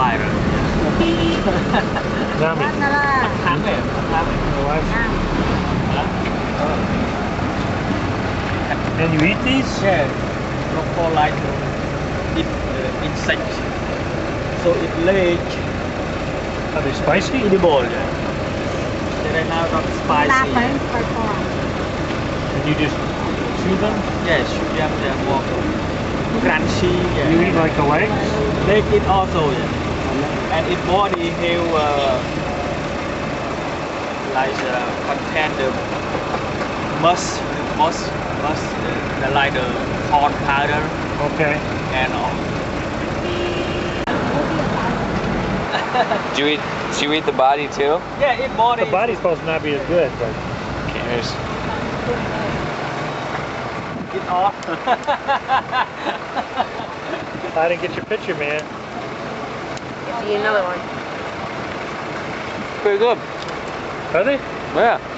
fire. Yummy. And you eat these? Yeah. Local like eat insects. So it like Are they spicy? edible. Yeah. They are not spicy. And you just chew them? Yes, yeah, they are more crunchy. Yeah. You eat like the legs? Leg it also, yeah. And its body have like contain the like the corn powder Okay. and all. Do you eat the body too? Yeah, its body. The body's supposed to not be as good, but Who cares? Get off. I didn't get your picture, man. See another one. Pretty good. Are they? Yeah.